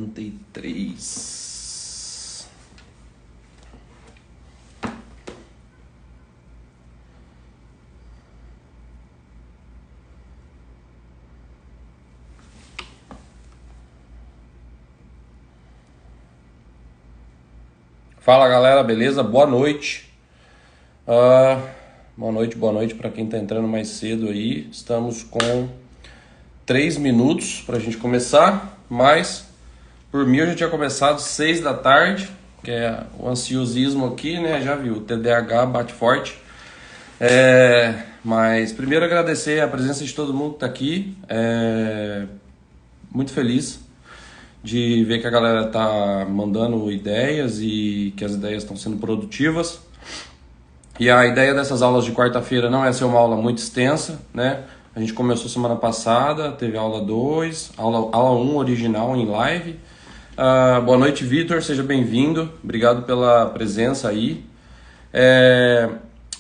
33. Fala galera, beleza? Boa noite. Boa noite para quem está entrando mais cedo aí. Estamos com 3 minutos para a gente começar, mas por mim eu já tinha começado 6 da tarde, que é o ansiosismo aqui, né? Já viu, o TDAH bate forte. Mas primeiro agradecer a presença de todo mundo que está aqui. Muito feliz de ver que a galera tá mandando ideias e que as ideias estão sendo produtivas. E a ideia dessas aulas de quarta-feira não é ser uma aula muito extensa, né? A gente começou semana passada, teve aula 2, aula 1 original em live. Boa noite, Vitor, seja bem-vindo. Obrigado pela presença aí.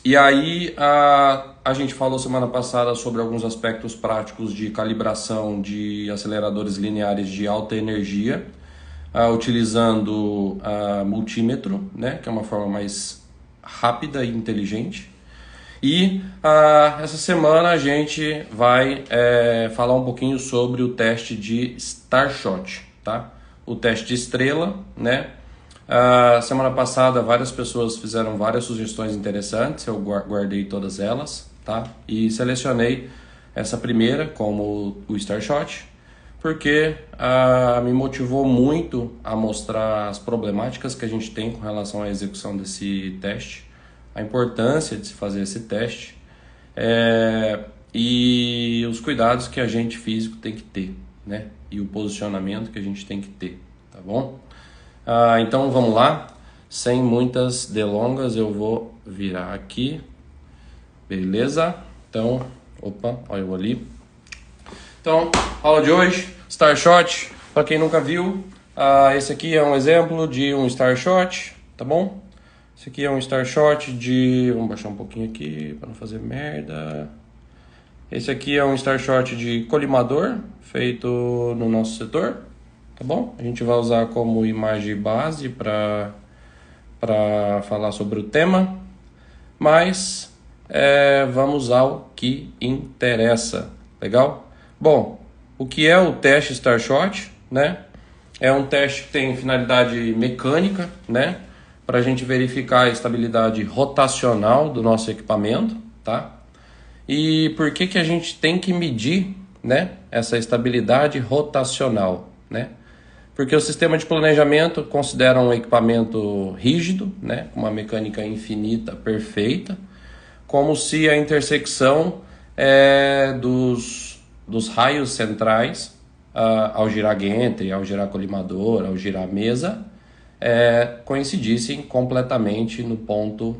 E aí a gente falou semana passada sobre alguns aspectos práticos de calibração de aceleradores lineares de alta energia, utilizando multímetro, né, que é uma forma mais rápida e inteligente. E essa semana a gente vai falar um pouquinho sobre o teste de Starshot, tá? O teste de estrela, né? Semana passada várias pessoas fizeram várias sugestões interessantes, eu guardei todas elas, tá? E selecionei essa primeira como o Starshot, porque me motivou muito a mostrar as problemáticas que a gente tem com relação à execução desse teste, a importância de se fazer esse teste e os cuidados que a gente físico tem que ter, né? E o posicionamento que a gente tem que ter, tá bom? Então vamos lá, sem muitas delongas, eu vou virar aqui, beleza? Então, opa, olha eu ali. Então, aula de hoje, Starshot, para quem nunca viu, esse aqui é um exemplo de um Starshot, tá bom? Esse aqui é um Starshot de, vamos baixar um pouquinho aqui para não fazer merda. Esse aqui é um Starshot de colimador, feito no nosso setor. Tá bom? A gente vai usar como imagem base para falar sobre o tema, mas vamos ao que interessa, legal? Bom, o que é o teste Starshot, né? É um teste que tem finalidade mecânica, né? Para a gente verificar a estabilidade rotacional do nosso equipamento, tá? E por que a gente tem que medir, né, essa estabilidade rotacional, né? Porque o sistema de planejamento considera um equipamento rígido, né, com uma mecânica infinita, perfeita, como se a intersecção dos raios centrais, ao girar gantry, ao girar colimador, ao girar mesa, coincidissem completamente no ponto,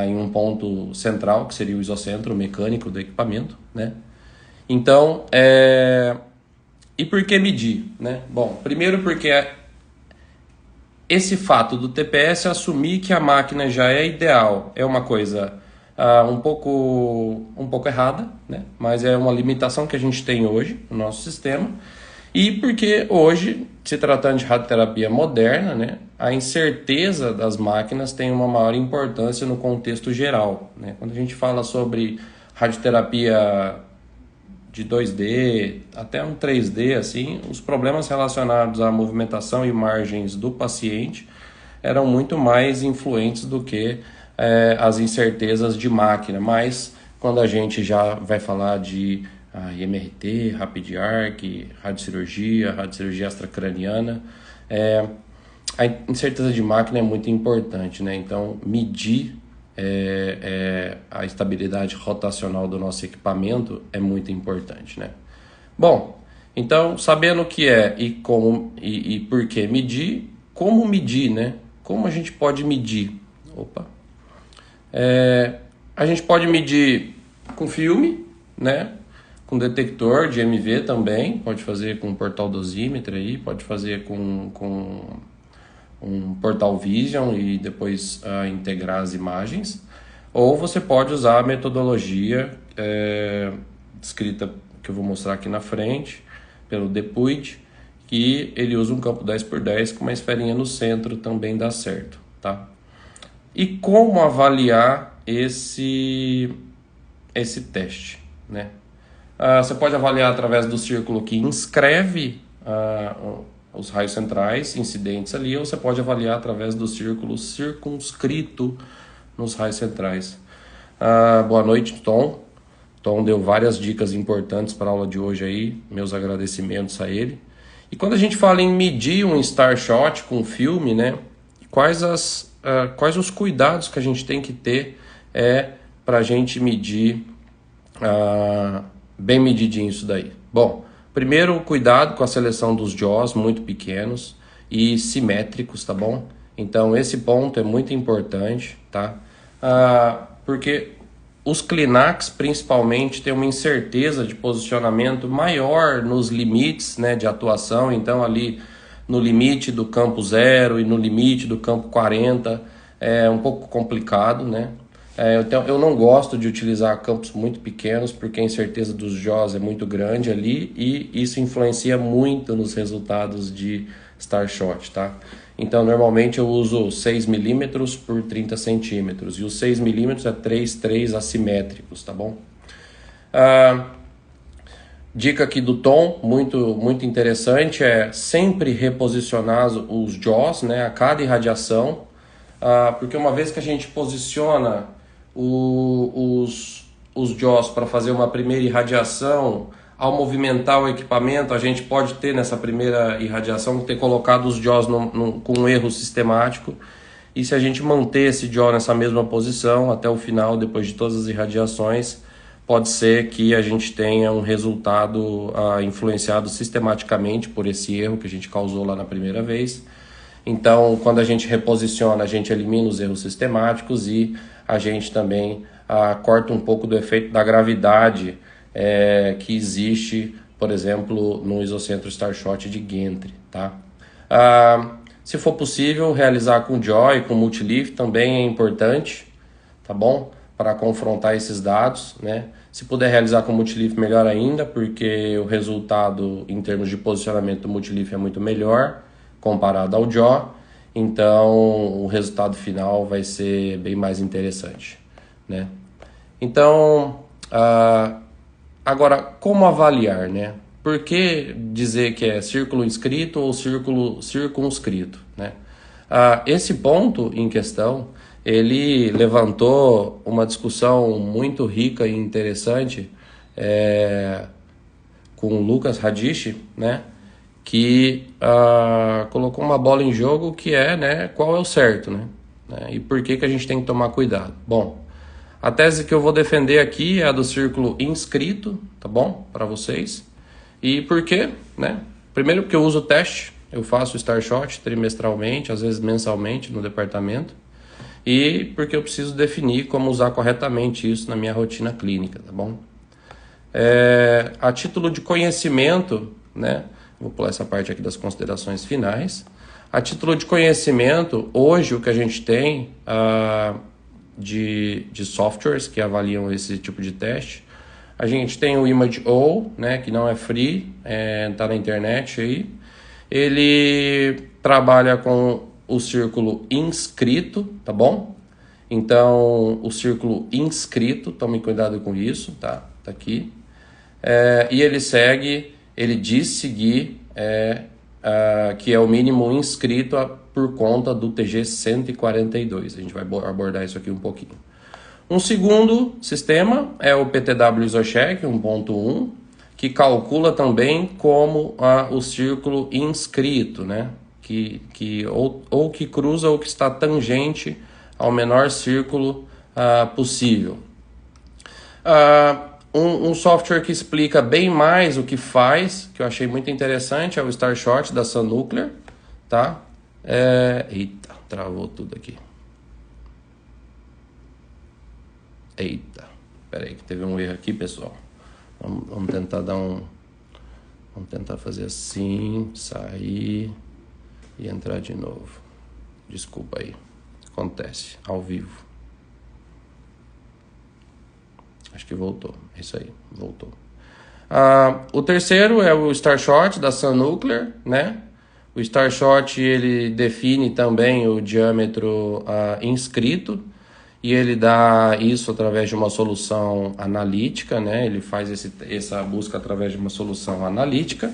em um ponto central, que seria o isocentro mecânico do equipamento, né? Então, e por que medir, né? Bom, primeiro porque esse fato do TPS assumir que a máquina já é ideal é uma coisa um pouco errada, né? Mas é uma limitação que a gente tem hoje no nosso sistema. E porque hoje, se tratando de radioterapia moderna, né, a incerteza das máquinas tem uma maior importância no contexto geral, né? Quando a gente fala sobre radioterapia de 2D até um 3D, assim, os problemas relacionados à movimentação e margens do paciente eram muito mais influentes do que as incertezas de máquina. Mas quando a gente já vai falar de IMRT, Rapid Arc, radiocirurgia extracraniana, a incerteza de máquina é muito importante, né? Então, medir a estabilidade rotacional do nosso equipamento é muito importante, né? Bom, então, sabendo o que é e como e por que medir, como medir, né? Como a gente pode medir? A gente pode medir com filme, né? Com detector de MV também, pode fazer com portal dosímetro aí, pode fazer com um portal Vision e depois integrar as imagens. Ou você pode usar a metodologia descrita, que eu vou mostrar aqui na frente, pelo Depuyd, que ele usa um campo 10x10 com uma esferinha no centro, também dá certo, tá? E como avaliar esse teste, né? Você pode avaliar através do círculo que inscreve os raios centrais incidentes ali, ou você pode avaliar através do círculo circunscrito nos raios centrais. Boa noite, Tom. Tom deu várias dicas importantes para a aula de hoje aí, meus agradecimentos a ele. E quando a gente fala em medir um Starshot com filme, né, quais os cuidados que a gente tem que ter para a gente medir bem medidinho isso daí? Bom, primeiro, cuidado com a seleção dos jaws muito pequenos e simétricos, tá bom? Então esse ponto é muito importante, tá? Porque os Clinax principalmente têm uma incerteza de posicionamento maior nos limites, né, de atuação. Então ali no limite do campo 0 e no limite do campo 40 é um pouco complicado, né? Então, eu não gosto de utilizar campos muito pequenos porque a incerteza dos jaws é muito grande ali e isso influencia muito nos resultados de Starshot, tá? Então, normalmente eu uso 6 milímetros por 30 centímetros e os 6 milímetros é 3 assimétricos, tá bom? Dica aqui do Tom, muito interessante, é sempre reposicionar os jaws, né, a cada irradiação, porque uma vez que a gente posiciona os jaws para fazer uma primeira irradiação, ao movimentar o equipamento, a gente pode ter nessa primeira irradiação ter colocado os jaws com um erro sistemático, e se a gente manter esse jaw nessa mesma posição até o final, depois de todas as irradiações, pode ser que a gente tenha um resultado influenciado sistematicamente por esse erro que a gente causou lá na primeira vez. Então, quando a gente reposiciona, a gente elimina os erros sistemáticos e a gente também corta um pouco do efeito da gravidade que existe, por exemplo, no isocentro Starshot de Gentry, tá? Se for possível, realizar com jaw e com multilift também é importante, tá bom? Para confrontar esses dados, né? Se puder realizar com multilift, melhor ainda, porque o resultado em termos de posicionamento do multilift é muito melhor comparado ao jaw, então o resultado final vai ser bem mais interessante, né? Então, agora, como avaliar, né? Por que dizer que é círculo inscrito ou círculo circunscrito, né? Esse ponto em questão, ele levantou uma discussão muito rica e interessante com o Lucas Radish, né? Que colocou uma bola em jogo que né, qual é o certo, né? E por que a gente tem que tomar cuidado? Bom, a tese que eu vou defender aqui é a do círculo inscrito, tá bom? Para vocês. E por quê? Né? Primeiro porque eu uso o teste, eu faço o Starshot trimestralmente, às vezes mensalmente no departamento. E porque eu preciso definir como usar corretamente isso na minha rotina clínica, tá bom? A título de conhecimento, né? Vou pular essa parte aqui das considerações finais. A título de conhecimento, hoje o que a gente tem de softwares que avaliam esse tipo de teste, a gente tem o ImageO, né, que não é free, tá na internet aí. Ele trabalha com o círculo inscrito, tá bom? Então, o círculo inscrito, tome cuidado com isso, tá? Tá aqui. E ele diz seguir que é o mínimo inscrito por conta do TG 142. A gente vai abordar isso aqui um pouquinho. Um segundo sistema é o PTW IsoCheck 1.1, que calcula também como o círculo inscrito, né? Ou que cruza ou que está tangente ao menor círculo possível. Um software que explica bem mais o que faz, que eu achei muito interessante, é o Starshot da Sun Nuclear, tá? Eita, travou tudo aqui. Eita, peraí que teve um erro aqui, pessoal. Vamos tentar vamos tentar fazer assim, sair e entrar de novo. Desculpa aí, acontece, ao vivo. Acho que voltou, é isso aí, voltou. O terceiro é o Starshot da Sun Nuclear, né? O Starshot ele define também o diâmetro inscrito e ele dá isso através de uma solução analítica, né? Ele faz essa busca através de uma solução analítica.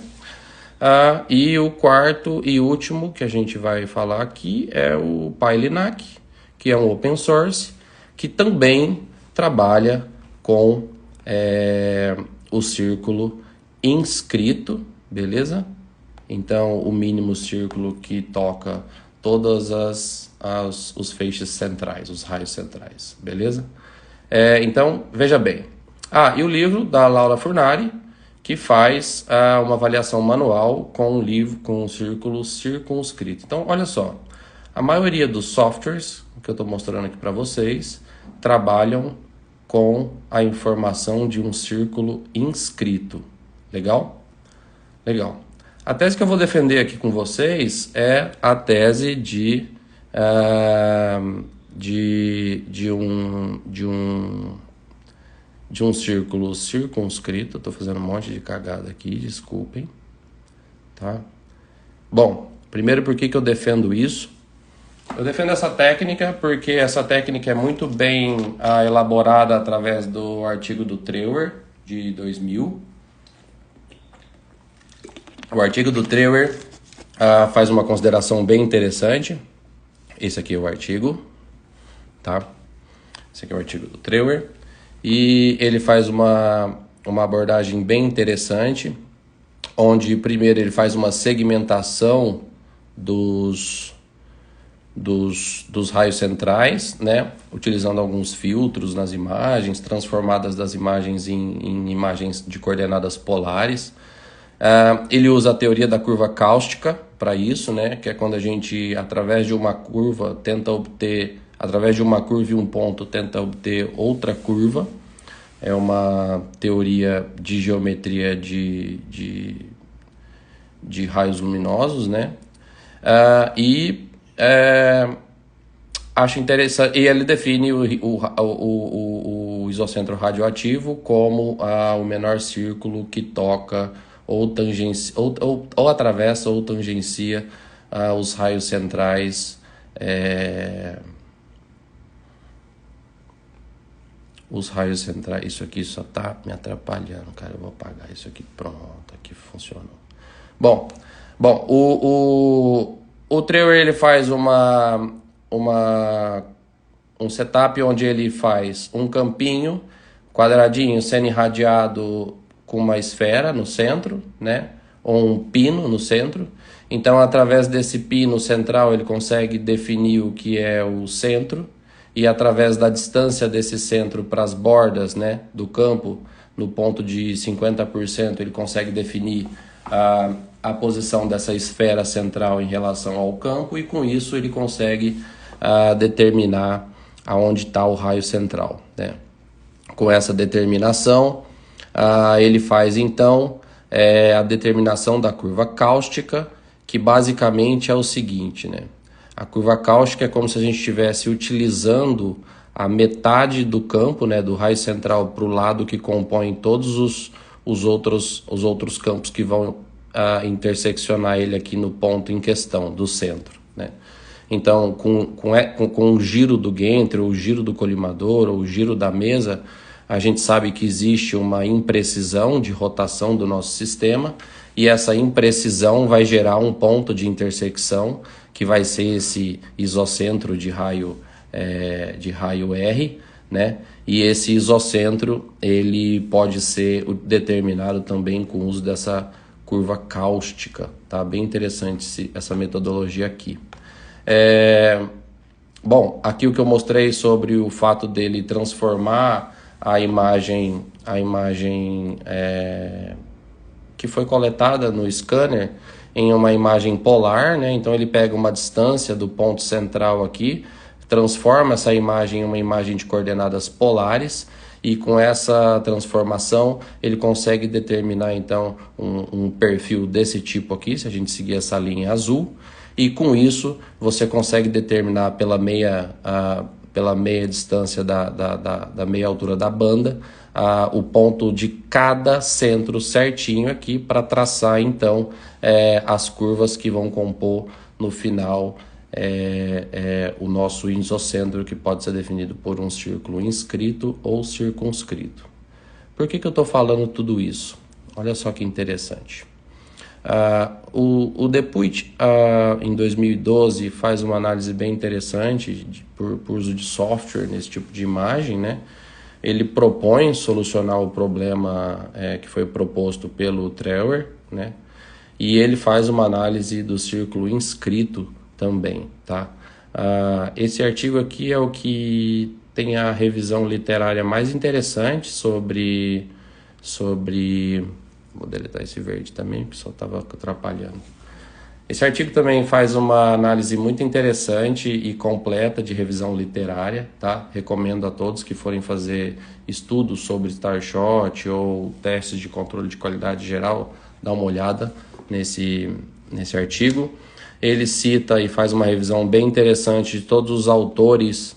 E o quarto e último que a gente vai falar aqui é o PyLinac, que é um open source, que também trabalha com o círculo inscrito, beleza? Então, o mínimo círculo que toca todos os feixes centrais, os raios centrais, beleza? Então, veja bem. E o livro da Laura Furnari, que faz uma avaliação manual com o círculo circunscrito. Então, olha só, a maioria dos softwares que eu estou mostrando aqui para vocês trabalham com a informação de um círculo inscrito. Legal? Legal. A tese que eu vou defender aqui com vocês é a tese de um círculo circunscrito. Estou fazendo um monte de cagada aqui, desculpem. Tá? Bom, primeiro, por que eu defendo isso? Eu defendo essa técnica porque essa técnica é muito bem elaborada através do artigo do Treuer, de 2000. O artigo do Treuer faz uma consideração bem interessante. Esse aqui é o artigo, tá? Esse aqui é o artigo do Treuer. E ele faz uma abordagem bem interessante, onde primeiro ele faz uma segmentação dos raios centrais, né? Utilizando alguns filtros nas imagens, transformadas das imagens em imagens de coordenadas polares. Ele usa a teoria da curva cáustica para isso, né? Que é quando a gente, através de uma curva, através de uma curva e um ponto, tenta obter outra curva. É uma teoria de geometria de raios luminosos, né? Acho interessante, e ele define o isocentro radioativo como o menor círculo que toca ou atravessa ou tangencia os raios centrais, isso aqui só tá me atrapalhando, cara. Eu vou apagar isso aqui. Pronto, aqui funcionou. Bom, o Treuer ele faz um setup onde ele faz um campinho quadradinho sendo irradiado com uma esfera no centro, né? Ou um pino no centro. Então, através desse pino central, ele consegue definir o que é o centro, e através da distância desse centro para as bordas, né, do campo, no ponto de 50%, ele consegue definir a posição dessa esfera central em relação ao campo, e com isso ele consegue determinar aonde está o raio central, né? Com essa determinação, ele faz então a determinação da curva cáustica, que basicamente é o seguinte, né? A curva cáustica é como se a gente estivesse utilizando a metade do campo, né, do raio central para o lado que compõe todos os outros campos que vão interseccionar ele aqui no ponto em questão, do centro, né? Então, com o giro do Gantry, ou o giro do colimador, ou o giro da mesa, a gente sabe que existe uma imprecisão de rotação do nosso sistema, e essa imprecisão vai gerar um ponto de intersecção, que vai ser esse isocentro de raio R, né? E esse isocentro ele pode ser determinado também com o uso dessa curva cáustica, tá? Bem interessante essa metodologia aqui. Bom, aqui o que eu mostrei sobre o fato dele transformar a imagem que foi coletada no scanner em uma imagem polar, né? Então ele pega uma distância do ponto central aqui, transforma essa imagem em uma imagem de coordenadas polares, e com essa transformação ele consegue determinar então um perfil desse tipo aqui, se a gente seguir essa linha azul, e com isso você consegue determinar pela meia distância da meia altura da banda, o ponto de cada centro certinho aqui para traçar então as curvas que vão compor no final o nosso isocentro, que pode ser definido por um círculo inscrito ou circunscrito. Por que eu estou falando tudo isso? Olha só que interessante. O Depuit, em 2012, faz uma análise bem interessante por uso de software nesse tipo de imagem, né? Ele propõe solucionar o problema que foi proposto pelo Treuer, né? E ele faz uma análise do círculo inscrito também, tá? Esse artigo aqui é o que tem a revisão literária mais interessante sobre... Vou deletar esse verde também, porque só estava atrapalhando. Esse artigo também faz uma análise muito interessante e completa de revisão literária, tá? Recomendo a todos que forem fazer estudos sobre Starshot ou testes de controle de qualidade geral, dar uma olhada nesse artigo. Ele cita e faz uma revisão bem interessante de todos os autores,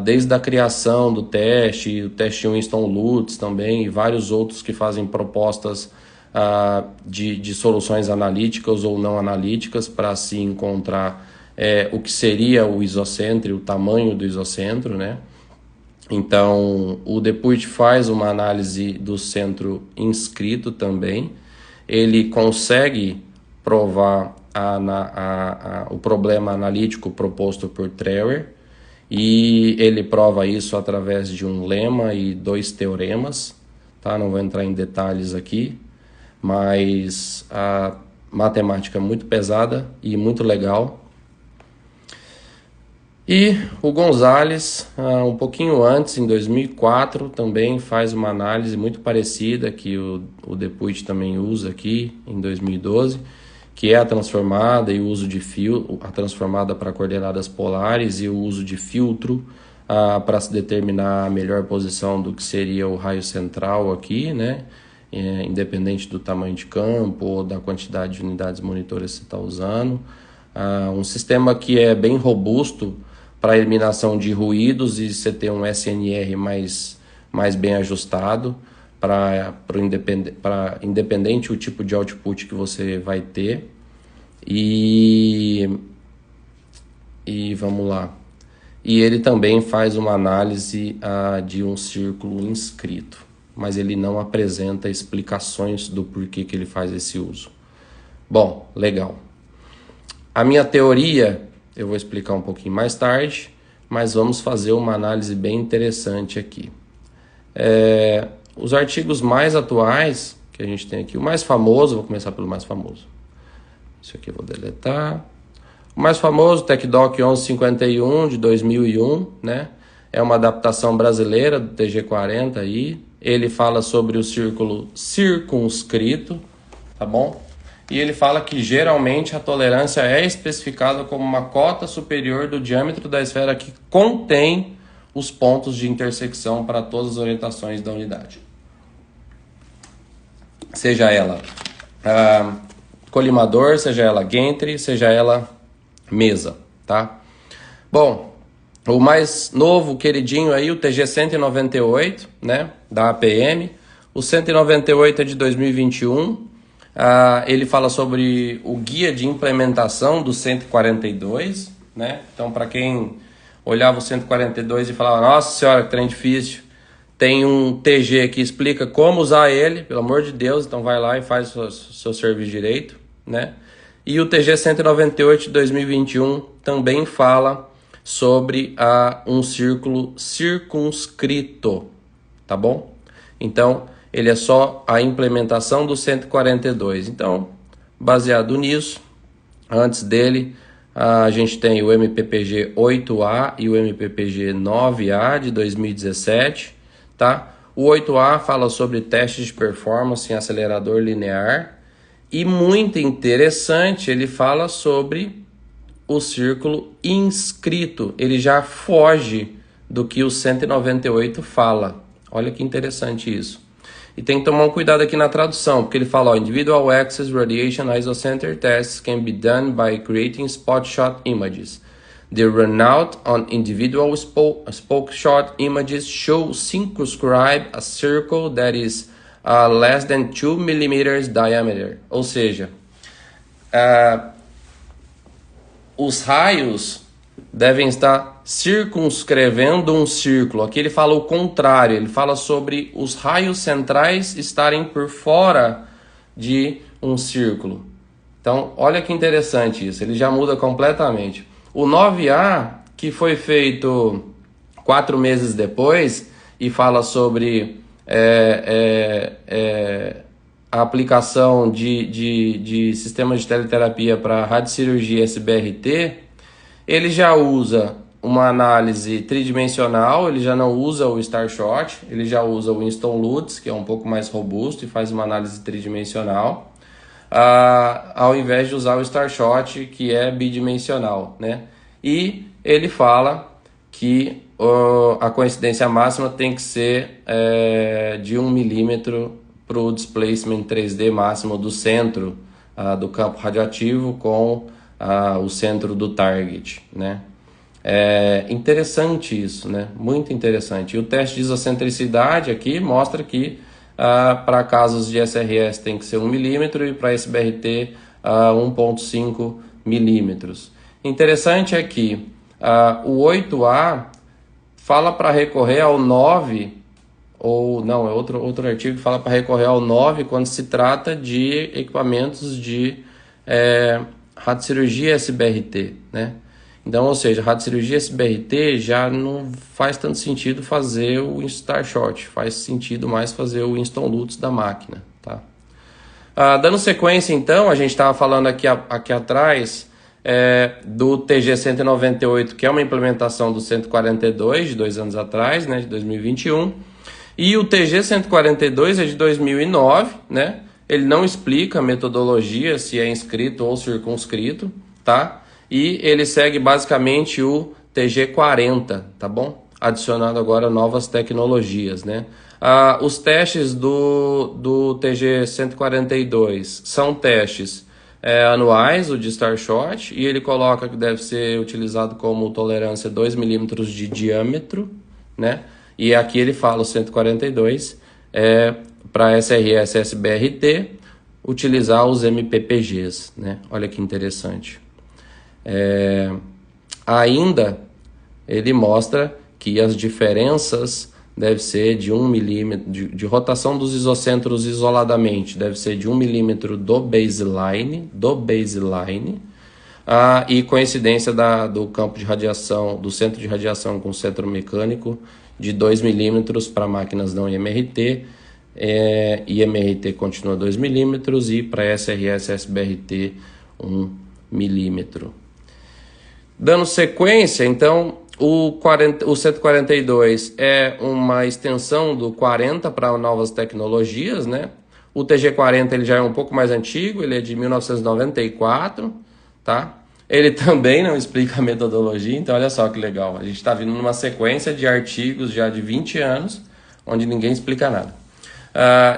desde a criação do teste, o teste Winston Lutz também, e vários outros que fazem propostas de soluções analíticas ou não analíticas para se encontrar o que seria o isocentro, o tamanho do isocentro, né? Então, o Depuit faz uma análise do centro inscrito também. Ele consegue provar o problema analítico proposto por Treuer, e ele prova isso através de um lema e 2 teoremas, tá? Não vou entrar em detalhes aqui, mas a matemática é muito pesada e muito legal. E o Gonzalez, um pouquinho antes, em 2004, também faz uma análise muito parecida que o Depuit também usa aqui em 2012, que é a transformada e o uso de a transformada para coordenadas polares e o uso de filtro para se determinar a melhor posição do que seria o raio central aqui, né? Independente do tamanho de campo ou da quantidade de unidades monitoras que você está usando. Um sistema que é bem robusto para a eliminação de ruídos e você ter um SNR mais bem ajustado independente o tipo de output que você vai ter. E vamos lá. E ele também faz uma análise de um círculo inscrito, mas ele não apresenta explicações do porquê que ele faz esse uso. Bom, legal. A minha teoria eu vou explicar um pouquinho mais tarde, mas vamos fazer uma análise bem interessante aqui. Os artigos mais atuais que a gente tem aqui, o mais famoso, vou começar pelo mais famoso. Isso aqui eu vou deletar. O mais famoso, TecDoc 1151 de 2001, né? É uma adaptação brasileira do TG40 aí. Ele fala sobre o círculo circunscrito, tá bom? E ele fala que geralmente a tolerância é especificada como uma cota superior do diâmetro da esfera que contém os pontos de intersecção para todas as orientações da unidade. Seja ela colimador, seja ela gantry, seja ela mesa, tá? Bom, o mais novo, queridinho aí, o TG198, né, da APM. O 198 é de 2021. Ele fala sobre o guia de implementação do 142, né? Então, para quem olhava o 142 e falava, nossa senhora, que trem difícil, tem um TG que explica como usar ele, pelo amor de Deus, então vai lá e faz o seu serviço direito, né? E o TG 198 de 2021 também fala sobre um círculo circunscrito, tá bom? Então, ele é só a implementação do 142. Então, baseado nisso, antes dele, a gente tem o MPPG 8A e o MPPG 9A de 2017, tá? O 8A fala sobre testes de performance em acelerador linear e, muito interessante, ele fala sobre o círculo inscrito. Ele já foge do que o 198 fala. Olha que interessante isso. E tem que tomar um cuidado aqui na tradução, porque ele fala, individual axis radiation isocenter tests can be done by creating spot shot images. The runout on individual spoke shot images show circumscribe a circle that is less than 2 mm diameter. Ou seja, os raios devem estar circunscrevendo um círculo. Aqui ele fala o contrário, ele fala sobre os raios centrais estarem por fora de um círculo. Então, olha que interessante isso, ele já muda completamente. O 9A, que foi feito 4 meses depois, e fala sobre a aplicação de sistemas de teleterapia para radiocirurgia SBRT, ele já usa uma análise tridimensional, ele já não usa o Starshot, ele já usa o Winston Lutz, que é um pouco mais robusto e faz uma análise tridimensional, ao invés de usar o Starshot, que é bidimensional, né? E ele fala que a coincidência máxima tem que ser de 1 milímetro para o displacement 3D máximo do centro do campo radioativo com o centro do target, né? É interessante isso, né? Muito interessante. E o teste de isocentricidade aqui mostra que para casos de SRS tem que ser 1 milímetro e para SBRT 1,5 milímetros. Interessante é que o 8A fala para recorrer ao 9, ou não, é outro artigo que fala para recorrer ao 9 quando se trata de equipamentos de radiocirurgia SBRT, né? Então, ou seja, radiocirurgia SBRT já não faz tanto sentido fazer o Starshot, faz sentido mais fazer o Winston Lutz da máquina, tá? Dando sequência, então, a gente estava falando aqui atrás do TG-198, que é uma implementação do 142 de 2 anos atrás, né, de 2021, e o TG-142 é de 2009, né? Ele não explica a metodologia, se é inscrito ou circunscrito, tá? E ele segue basicamente o TG40, tá bom? Adicionando agora novas tecnologias, né? Os testes do TG142 são testes anuais, o de Starshot, e ele coloca que deve ser utilizado como tolerância 2 milímetros de diâmetro, né? E aqui ele fala o 142 para SRS SBRT utilizar os MPPGs, né? Olha que interessante. Ainda ele mostra que as diferenças devem ser de 1 milímetro de rotação dos isocentros isoladamente, deve ser de 1 milímetro do baseline, e coincidência do campo de radiação, do centro de radiação com o centro mecânico de 2 milímetros para máquinas não IMRT, IMRT continua 2 milímetros e para SRS SBRT 1 milímetro. Dando sequência, então, o 142 é uma extensão do 40 para novas tecnologias, né? O TG40 ele já é um pouco mais antigo, ele é de 1994, tá? Ele também não explica a metodologia, então olha só que legal. A gente está vindo numa sequência de artigos já de 20 anos, onde ninguém explica nada.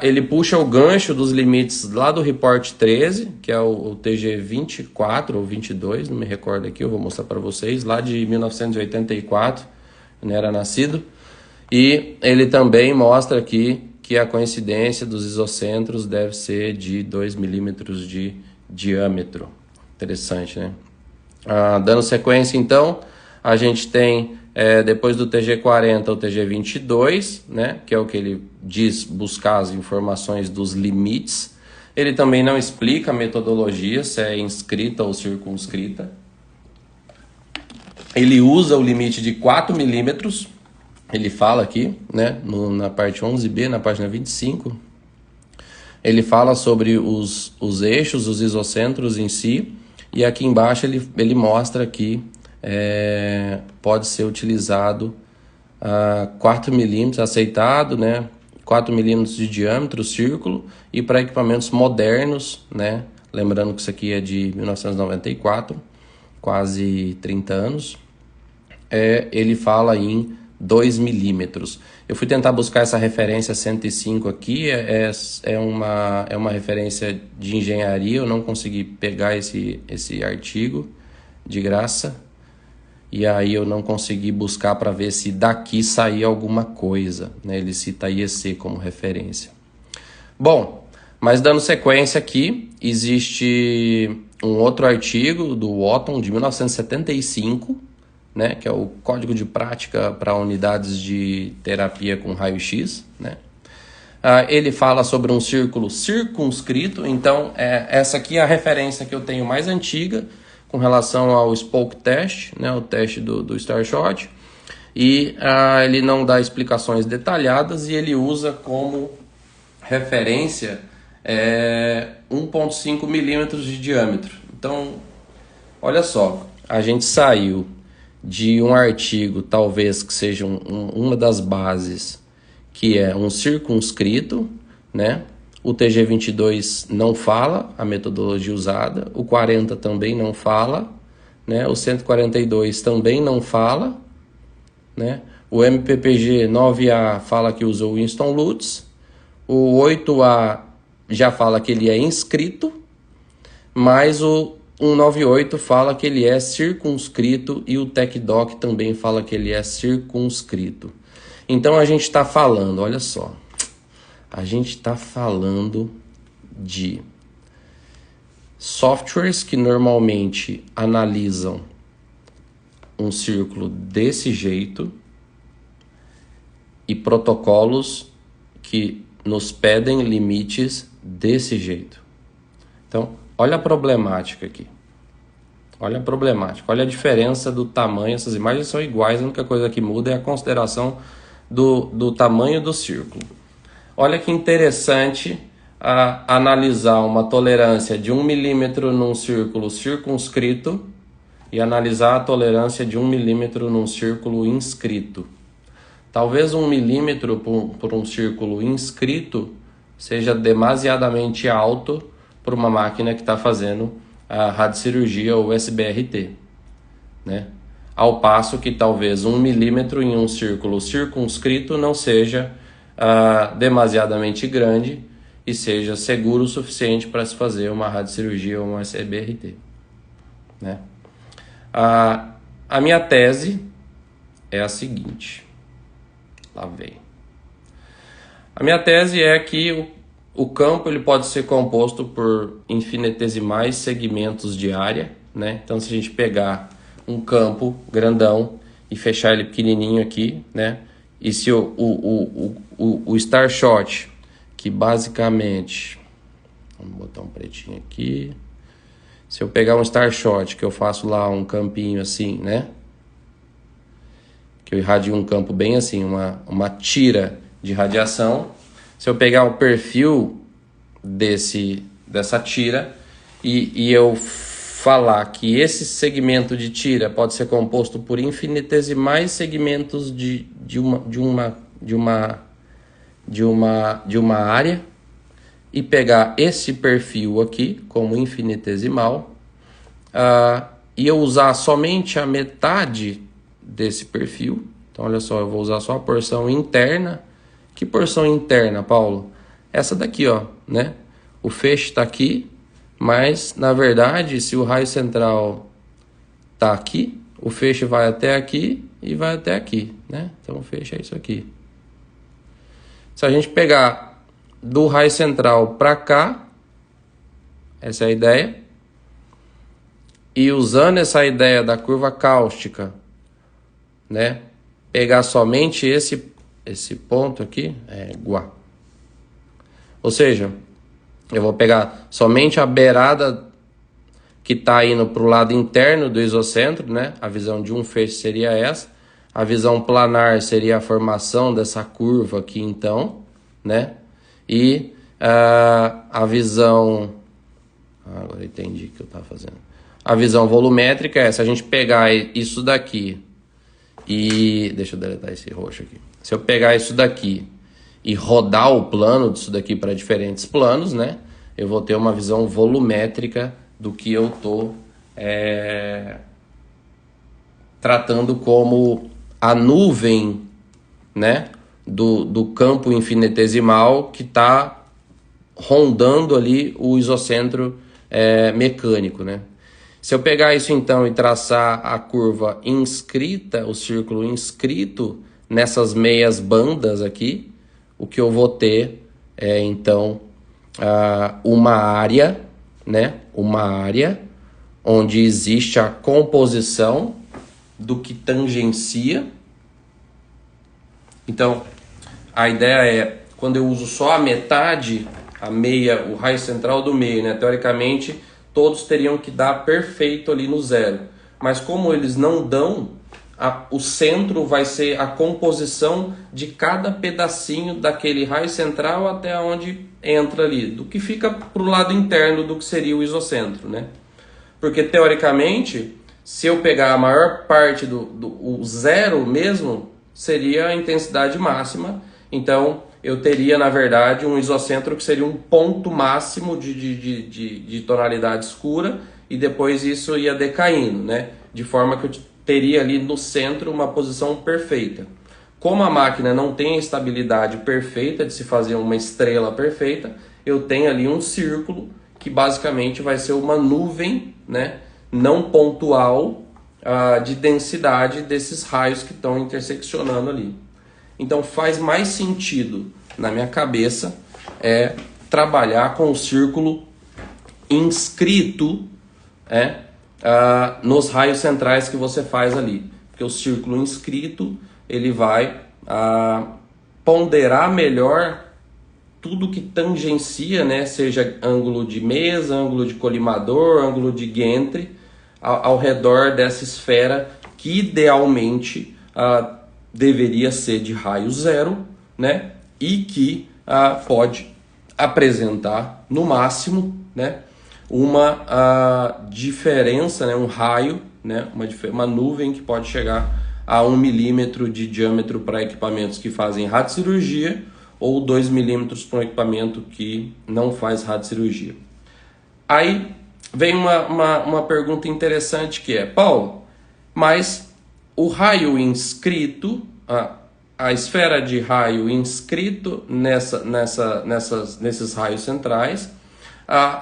Ele puxa o gancho dos limites lá do Report 13, que é o TG 24 ou 22, não me recordo aqui, eu vou mostrar para vocês, lá de 1984, não era nascido. E ele também mostra aqui que a coincidência dos isocentros deve ser de 2 milímetros de diâmetro. Interessante, né? Dando sequência, então, a gente tem, depois do TG40, o TG22, né, que é o que ele diz buscar as informações dos limites. Ele também não explica a metodologia, se é inscrita ou circunscrita. Ele usa o limite de 4 milímetros, ele fala aqui, né, na parte 11b, na página 25, ele fala sobre os eixos, os isocentros em si, e aqui embaixo ele mostra que pode ser utilizado 4 milímetros, aceitado, né? 4 milímetros de diâmetro, círculo, e para equipamentos modernos, né? Lembrando que isso aqui é de 1994, quase 30 anos, ele fala em 2 milímetros. Eu fui tentar buscar essa referência 105 aqui, é uma referência de engenharia, eu não consegui pegar esse artigo de graça. e aí eu não consegui buscar para ver se daqui saía alguma coisa, né? Ele cita IEC como referência. Bom, mas dando sequência aqui, existe um outro artigo do Otton de 1975, né, que é o Código de Prática para Unidades de Terapia com Raio-X, né? Ele fala sobre um círculo circunscrito, então essa aqui é a referência que eu tenho mais antiga com relação ao Spoke Test, né, o teste do Starshot, e ele não dá explicações detalhadas e ele usa como referência 1,5 milímetros de diâmetro. Então, olha só, a gente saiu de um artigo, talvez que seja uma das bases, que é um circunscrito, né? O TG22 não fala a metodologia usada, o 40 também não fala, né? O 142 também não fala, né? O MPPG 9A fala que usou Winston Lutz, o 8A já fala que ele é inscrito, mas o 198 fala que ele é circunscrito e o TecDoc também fala que ele é circunscrito. Então a gente está falando, olha só, a gente está falando de softwares que normalmente analisam um círculo desse jeito e protocolos que nos pedem limites desse jeito. Então, olha a problemática aqui. Olha a problemática, olha a diferença do tamanho. Essas imagens são iguais, a única coisa que muda é a consideração do tamanho do círculo. Olha que interessante analisar uma tolerância de 1 milímetro num círculo circunscrito e analisar a tolerância de 1 milímetro num círculo inscrito. Talvez 1 milímetro por um círculo inscrito seja demasiadamente alto para uma máquina que está fazendo a radiocirurgia ou SBRT, né? Ao passo que talvez 1 milímetro em um círculo circunscrito não seja demasiadamente grande e seja seguro o suficiente para se fazer uma radiocirurgia ou uma SBRT, né? A minha tese é a seguinte, lá vem. A minha tese é que o campo ele pode ser composto por infinitesimais segmentos de área, né? Então, se a gente pegar um campo grandão e fechar ele pequenininho aqui, né? E se o Starshot, que basicamente, vamos botar um pretinho aqui, se eu pegar um Starshot, que eu faço lá um campinho assim, né? Que eu irradio um campo bem assim, uma tira de radiação. Se eu pegar o perfil dessa tira e eu falar que esse segmento de tira pode ser composto por infinitesimais segmentos de uma área e pegar esse perfil aqui como infinitesimal e eu usar somente a metade desse perfil. Então olha só, eu vou usar só a porção interna. Que porção interna, Paulo? Essa daqui, ó, né? O feixe está aqui, mas na verdade, se o raio central está aqui, o feixe vai até aqui e vai até aqui, né? Então o feixe é isso aqui. Se a gente pegar do raio central para cá, essa é a ideia, e usando essa ideia da curva cáustica, né? Pegar somente esse ponto aqui é igual. Ou seja, eu vou pegar somente a beirada que está indo para o lado interno do isocentro, né? A visão de um feixe seria essa. A visão planar seria a formação dessa curva aqui, então, né? E a visão... agora entendi o que eu estava fazendo. A visão volumétrica é se a gente pegar isso daqui e... deixa eu deletar esse roxo aqui. Se eu pegar isso daqui e rodar o plano disso daqui para diferentes planos, né? Eu vou ter uma visão volumétrica do que eu estou tratando como a nuvem, né? Do campo infinitesimal que está rondando ali o isocentro mecânico, né? Se eu pegar isso então e traçar a curva inscrita, o círculo inscrito nessas meias bandas aqui, o que eu vou ter é então uma área, né? Uma área onde existe a composição do que tangencia. Então, a ideia é, quando eu uso só a metade, a meia, o raio central do meio, né? Teoricamente, todos teriam que dar perfeito ali no zero. Mas como eles não dão, o centro vai ser a composição de cada pedacinho daquele raio central até onde entra ali, do que fica para o lado interno do que seria o isocentro, né? Porque, teoricamente, se eu pegar a maior parte o zero mesmo, seria a intensidade máxima. Então, eu teria, na verdade, um isocentro que seria um ponto máximo de tonalidade escura, e depois isso ia decaindo, né? De forma que eu teria ali no centro uma posição perfeita. Como a máquina não tem a estabilidade perfeita de se fazer uma estrela perfeita, eu tenho ali um círculo que basicamente vai ser uma nuvem, né, não pontual, de densidade desses raios que estão interseccionando ali. Então faz mais sentido, na minha cabeça, trabalhar com o círculo inscrito nos raios centrais que você faz ali. Porque o círculo inscrito, ele vai ponderar melhor tudo que tangencia, né, seja ângulo de mesa, ângulo de colimador, ângulo de Gantry, ao redor dessa esfera que idealmente deveria ser de raio zero, né, e que pode apresentar no máximo, né, uma diferença, né, um raio, né, uma nuvem que pode chegar a 1 milímetro de diâmetro para equipamentos que fazem radiocirurgia, ou 2 milímetros para um equipamento que não faz radiocirurgia. Aí vem uma pergunta interessante que é: Paulo, mas o raio inscrito, a esfera de raio inscrito nesses raios centrais,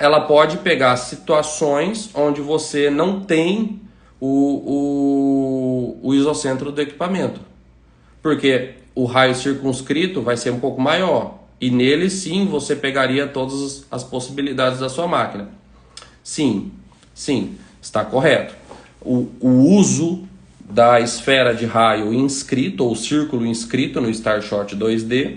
ela pode pegar situações onde você não tem o isocentro do equipamento. Porque o raio circunscrito vai ser um pouco maior, e nele sim você pegaria todas as possibilidades da sua máquina. Sim, está correto. O uso da esfera de raio inscrito ou círculo inscrito no Starshot 2D,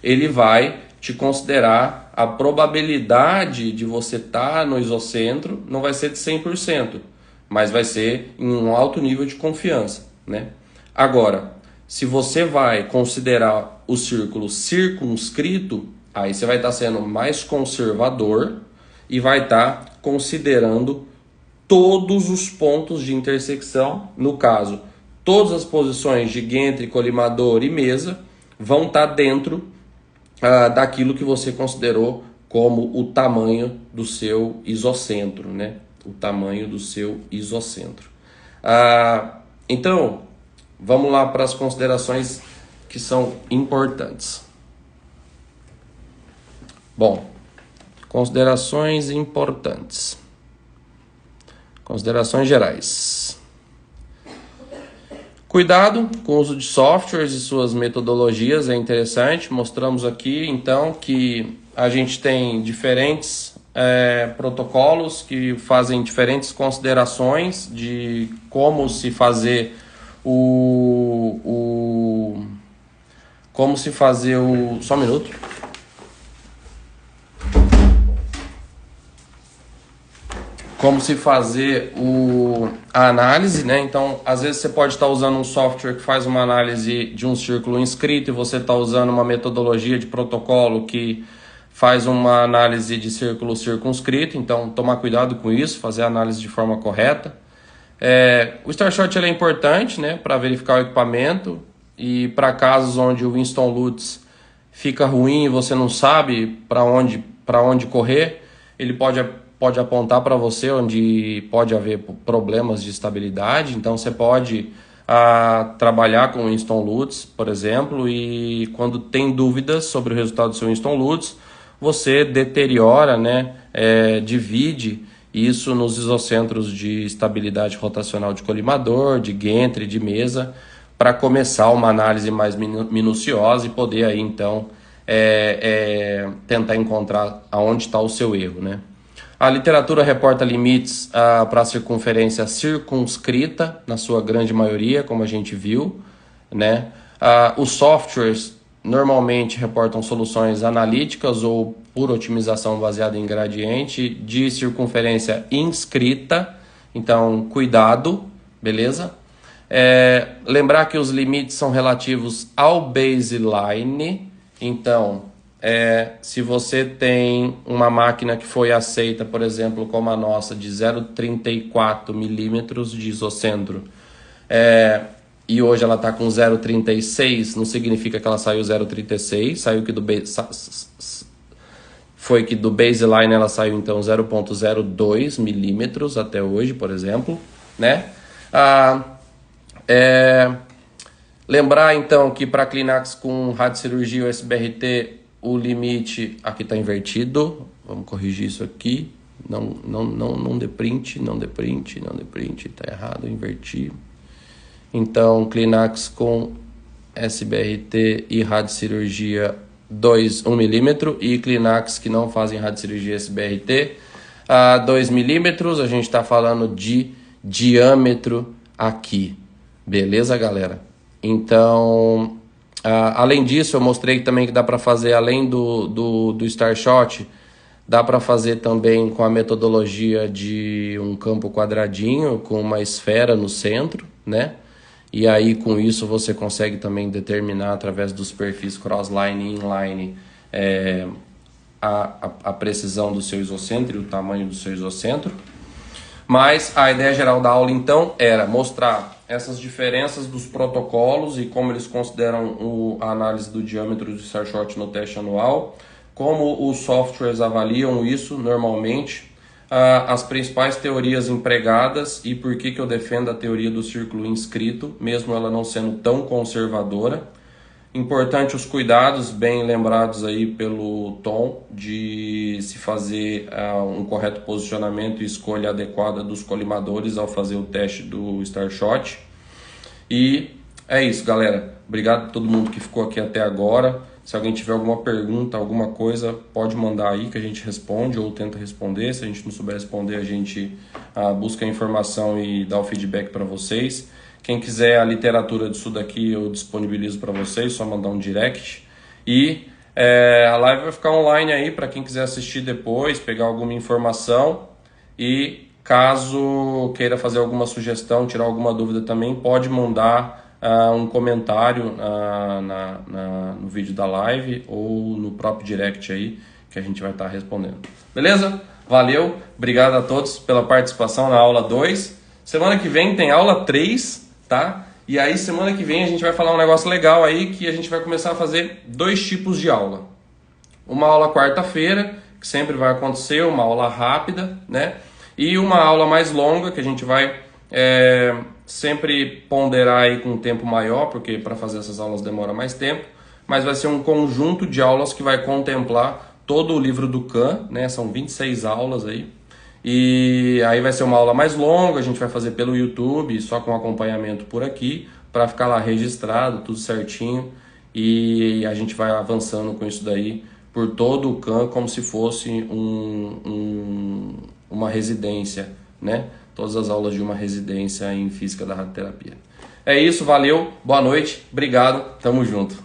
ele vai te considerar a probabilidade de você estar no isocentro, não vai ser de 100%, mas vai ser em um alto nível de confiança, né? Agora, se você vai considerar o círculo circunscrito, aí você vai estar sendo mais conservador e vai estar considerando todos os pontos de intersecção. No caso, todas as posições de Gantry, colimador e mesa vão estar dentro daquilo que você considerou como o tamanho do seu isocentro, né? O tamanho do seu isocentro. Então, vamos lá para as considerações que são importantes. Bom, considerações importantes. Considerações gerais. Cuidado com o uso de softwares e suas metodologias é interessante. Mostramos aqui, então, que a gente tem diferentes protocolos que fazem diferentes considerações de como se fazer só um minuto. Como se fazer a análise, né? Então, às vezes você pode estar usando um software que faz uma análise de um círculo inscrito e você está usando uma metodologia de protocolo que faz uma análise de círculo circunscrito. Então, tomar cuidado com isso, fazer a análise de forma correta. O Starshot ele é importante, né, para verificar o equipamento, e para casos onde o Winston Lutz fica ruim e você não sabe para onde correr, ele pode apontar para você onde pode haver problemas de estabilidade. Então você pode trabalhar com o Winston Lutz, por exemplo, e quando tem dúvidas sobre o resultado do seu Winston Lutz, você deteriora, né, divide isso nos isocentros de estabilidade rotacional de colimador, de Gentry, de mesa, para começar uma análise mais minuciosa e poder aí então tentar encontrar aonde está o seu erro, né? A literatura reporta limites para a circunferência circunscrita, na sua grande maioria, como a gente viu, né? Os softwares normalmente reportam soluções analíticas ou por otimização baseada em gradiente de circunferência inscrita, então cuidado, beleza? Lembrar que os limites são relativos ao baseline, então se você tem uma máquina que foi aceita, por exemplo, como a nossa, de 0,34 milímetros de isocentro, e hoje ela está com 0,36, não significa que ela saiu 0,36, saiu que foi que do baseline ela saiu então 0,02 milímetros até hoje, por exemplo, né? Lembrar então que para Clínax com radiocirurgia ou SBRT o limite aqui está invertido, vamos corrigir isso aqui, não dê print, está errado, inverti. Então, Clínax com SBRT e radiocirurgia 1 milímetro e Clínax que não fazem radiocirurgia SBRT a 2 milímetros, a gente está falando de diâmetro aqui, beleza, galera? Então, além disso, eu mostrei também que dá para fazer, além do Starshot, dá para fazer também com a metodologia de um campo quadradinho com uma esfera no centro, né? E aí com isso você consegue também determinar através dos perfis crossline e inline a precisão do seu isocentro e o tamanho do seu isocentro. Mas a ideia geral da aula então era mostrar essas diferenças dos protocolos e como eles consideram a análise do diâmetro do Starshot no teste anual, como os softwares avaliam isso normalmente, as principais teorias empregadas e por que eu defendo a teoria do círculo inscrito, mesmo ela não sendo tão conservadora. Importante os cuidados, bem lembrados aí pelo Tom, de se fazer um correto posicionamento e escolha adequada dos colimadores ao fazer o teste do Starshot. E é isso, galera. Obrigado a todo mundo que ficou aqui até agora. Se alguém tiver alguma pergunta, alguma coisa, pode mandar aí que a gente responde ou tenta responder. Se a gente não souber responder, a gente busca a informação e dá o feedback para vocês. Quem quiser a literatura disso daqui, eu disponibilizo para vocês, só mandar um direct. E a live vai ficar online aí para quem quiser assistir depois, pegar alguma informação. E caso queira fazer alguma sugestão, tirar alguma dúvida também, pode mandar um comentário no vídeo da live ou no próprio direct aí, que a gente vai estar respondendo. Beleza? Valeu, obrigado a todos pela participação na aula 2. Semana que vem tem aula 3, tá? E aí semana que vem a gente vai falar um negócio legal aí, que a gente vai começar a fazer 2 tipos de aula. Uma aula quarta-feira, que sempre vai acontecer, uma aula rápida, né? E uma aula mais longa, que a gente vai sempre ponderar aí com um tempo maior, porque para fazer essas aulas demora mais tempo, mas vai ser um conjunto de aulas que vai contemplar todo o livro do Khan, né? São 26 aulas aí. E aí vai ser uma aula mais longa, a gente vai fazer pelo YouTube, só com acompanhamento por aqui, para ficar lá registrado, tudo certinho. E a gente vai avançando com isso daí por todo o Khan, como se fosse uma residência, né? Todas as aulas de uma residência em física da radioterapia. É isso, valeu, boa noite, obrigado, tamo junto.